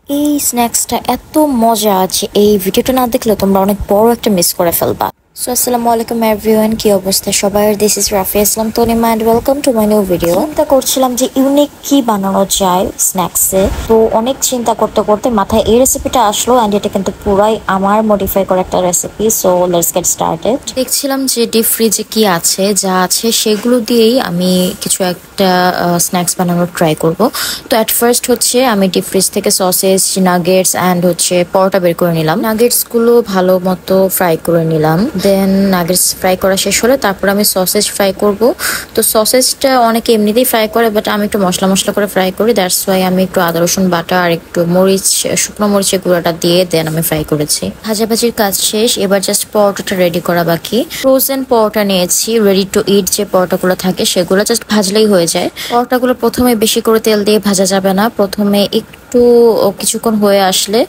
এই স্ন্যাক্সটা এত মজা আছে, এই ভিডিওটা না দেখলে তোমরা অনেক বড় একটা মিস করে ফেলবা। সো আসসালামু আলাইকুম এভরিওয়ান, কি অবস্থা সবার? This is Rafi Islam Tanima and welcome to my new video. চিন্তা করছিলাম যে ইউনিক কি বানানো যায় স্ন্যাক্সে, তো অনেক চিন্তা করতে করতে মাথায় এই রেসিপিটা আসলো এন্ড এটা কিন্তু পুরাই আমার মডিফাই করা একটা recipe. So let's get started. দেখছিলাম যে ডিপ ফ্রিজে কি আছে, যা আছে সেগুলো দিয়েই আমি কিছু একটা স্ন্যাক্স বানানোর ট্রাই করব। তো অ্যাট ফার্স্ট হচ্ছে আমি ডিপ ফ্রিজ থেকে সসেজ, নাগেটস এন্ড হচ্ছে পরোটা বের করে নিলাম। নাগেটস গুলো ভালো মতো ফ্রাই করে নিলাম। দেন নাগেটস ফ্রাই করা শেষ হলে তারপর আমি সসেজ ফ্রাই করব। তো সসেজটা অনেকে এমনিতেই ফ্রাই করে, বাট আমি একটু মশলা মশলা করে ফ্রাই করি। দ্যাটস ওয়াই আমি একটু আদা রসুন বাটা আর একটু মরিচ, শুকনো মরিচের গুঁড়াটা দিয়ে দেন আমি ফ্রাই করেছি। ভাজাভাজির কাজ শেষ, এবার জাস্ট পরোটাটা রেডি করা বাকি। ফ্রোজেন পরোটা নিয়েছি, রেডি টু ইট যে পরোটাগুলো থাকে সেগুলো জাস্ট ভাজলেই হয়ে যায়। পরোটাগুলো প্রথমে বেশি করে তেল দিয়ে ভাজা যাবে না, প্রথমে একটু কিছুক্ষণ হয়ে আসলে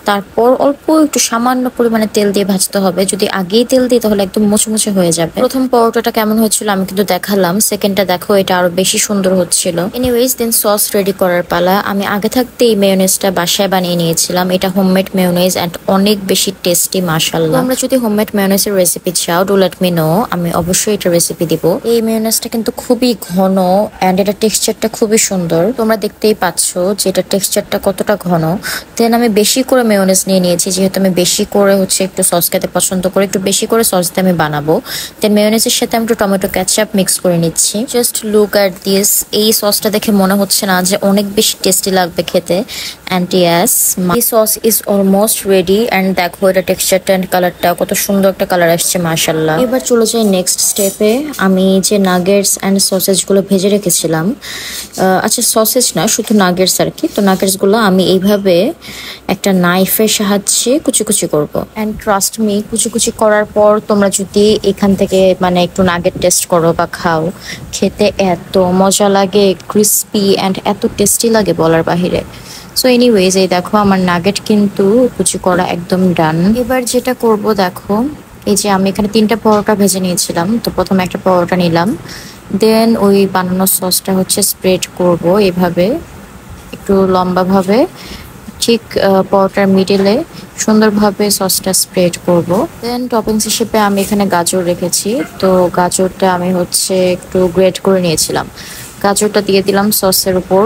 তারপর অল্প একটু সামান্য পরিমাণে তেল দিয়ে ভাজতে হবে। যদি আগেই তেল দিই তাহলে একদম মুচমুচে হয়ে যাবে। প্রথম পরোটাটা কেমন হয়েছিল আমি কিন্তু দেখালাম, সেকেন্ডটা দেখো এটা আরো বেশি সুন্দর হচ্ছিল। এনিওয়েজ দেন সস রেডি করার পালা। আমি আগে থাকতে এই মেয়োনেজটা বাসায় বানিয়ে নিয়েছিলাম। এটা হোমমেড মেয়োনেজ এন্ড অনেক বেশি টেস্টি মাশাআল্লাহ। তোমরা যদি হোমমেড মেয়োনেজের রেসিপি চাও ডু লেট মি নো, আমি অবশ্যই এটা রেসিপি দিব। এই মেয়োনেজটা কিন্তু খুবই ঘন এন্ড এটা টেক্সচারটা খুবই সুন্দর, তোমরা দেখতেই পাচ্ছ যে এটা টেক্সচারটা কতটা ঘন। দেন আমি বেশি করে মেয়োনেজ নিয়ে নিয়েছি, যেহেতু আমি বেশি করে হচ্ছে একটু সস খেতে পছন্দ করি, একটু বেশি করে সস দিয়ে আমি বানাবো। দেন মেয়োনেজের সাথে আমি একটু টমেটো কেচাপ মিক্স করে নিচ্ছি। Just look at this. এই সসটা দেখে মনে হচ্ছে না যে অনেক বেশি টেস্টি লাগবে খেতে? And yes, my sauce is almost ready. And দেখো এটা টেক্সচারটা অ্যান্ড কালারটা কত সুন্দর একটা কালার আসছে মাশাআল্লাহ। এবার চলে যাই নেক্সট স্টেপে। আমি যে নাগেটস অ্যান্ড সসেজ গুলো ভেজে রেখেছিলাম, আচ্ছা সসেজ না, শুধু নাগেটস আর কি। তো নাগেটস গুলো আমি এইভাবে একটা নাইফের সাহায্যে কুচি কুচি করবো। অ্যান্ড ট্রাস্ট মি, কুচি কুচি করার পর তোমরা যদি এখান থেকে মানে একটু নাগেট টেস্ট করো বা খাও, খেতে এত মজা লাগে, ক্রিস্পি অ্যান্ড এত টেস্টি লাগে বলার বাহিরে। সো এনিওয়েজ এই দেখো আমার নাগেট কিন্তু কুচি করা একদম ডান। এবার যেটা করব দেখো, এই যে আমি এখানে 3টা পরোটা ভেজে নিয়েছিলাম। তো প্রথমে একটা পরোটা নিলাম, দেন ওই বানানো সসটা হচ্ছে স্প্রেড করব এভাবে একটু লম্বা ভাবে, ঠিক পরোটার মিডলে সুন্দরভাবে সসটা স্প্রেড করব। দেন টপিংস হিসেবে আমি এখানে গাজর রেখেছি, তো গাজরটা আমি হচ্ছে একটু গ্রেট করে নিয়েছিলাম। গাজরটা দিয়ে দিলাম সসের উপর।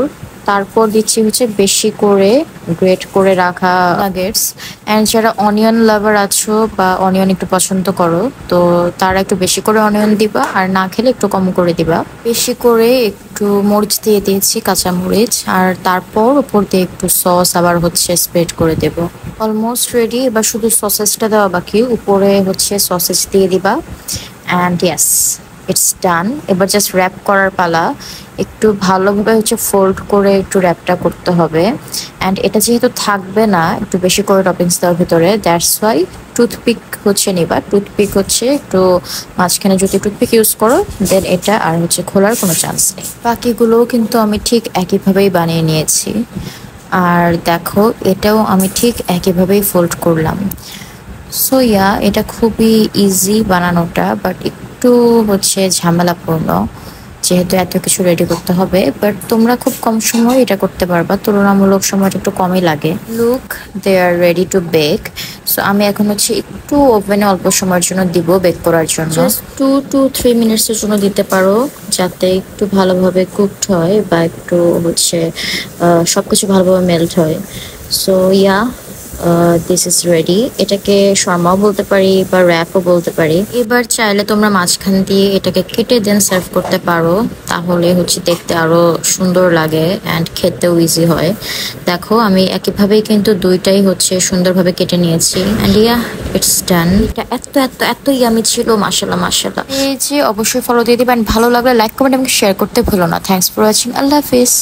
তারপর দিচ্ছি হচ্ছে বেশি করে গ্রেট করে রাখা নাগেটস। অ্যান্ড যারা অনিয়ন লাভার আছো বা অনিয়ন একটু পছন্দ করো, তো তারা একটু বেশি করে অনিয়ন দিবা, আর না খেলে একটু কম করে দিবা। বেশি করে একটু মরিচ দিয়ে দিয়েছি, কাঁচা মরিচ, আর তারপর উপর দিয়ে একটু সস আবার হচ্ছে স্প্রেড করে দেব। অলমোস্ট রেডি, এবার শুধু সসেজটা দেওয়া বাকি। উপরে হচ্ছে সসেজ দিয়ে দিবা অ্যান্ড ইয়াস ইটস ডান। এবার জাস্ট র্যাপ করার পালা। একটু ভালোভাবে হচ্ছে ফোল্ড করে একটু র্যাপটা করতে হবে। অ্যান্ড এটা যেহেতু থাকবে না একটু বেশি করে টপিংস দেওয়ার ভিতরে, দ্যাটস ওয়াই টুথপিক হচ্ছে নিবা। টুথপিক হচ্ছে একটু মাঝখানে যদি টুথপিক ইউজ করো দেন এটা আর হচ্ছে খোলার কোনো চান্স নেই। বাকিগুলোও কিন্তু আমি ঠিক একইভাবেই বানিয়ে নিয়েছি। আর দেখো এটাও আমি ঠিক একইভাবেই ফোল্ড করলাম। সো ইয়া, এটা খুবই ইজি বানানোটা, বাট একটু হচ্ছে ঝামেলাপূর্ণ যেহেতু এত কিছু রেডি করতে হবে। বাট তোমরা খুব কম সময় এটা করতে পারবা, তুলনামূলক সময়টা একটু কমই লাগে। Look, they are ready to bake. So আমি এখন হচ্ছে একটু ওভেনে অল্প সময়ের জন্য দিব বেক করার জন্য। জাস্ট 2 to 3 মিনিটসের জন্য দিতে পারো, যাতে একটু ভালোভাবে কুকড হয় বা একটু হচ্ছে সবকিছু ভালোভাবে মেল্ট হয়। So yeah, this is ready. এটাকে শর্মাও বলতে পারি বা র্যাপও বলতে পারি। এবার চাইলে তোমরা মাঝখান দিয়ে এটাকে কেটে দেন সার্ভ করতে পারো, তাহলে হচ্ছে দেখতে আরো সুন্দর লাগে অ্যান্ড খেতেও ইজি হয়। দেখো আমি একইভাবেই কিন্তু দুইটাই হচ্ছে সুন্দরভাবে কেটে নিয়েছি অ্যান্ড ইয়া ইটস ডান। এটা এত এত এত ইয়ামি ছিল মাশাআল্লাহ মাশাআল্লাহ। এই যে অবশ্যই ফলো দিয়ে দিবেন, ভালো লাগলে লাইক কমেন্ট এবং শেয়ার করতে ভুলো না। Thanks for watching, Allah Hafiz.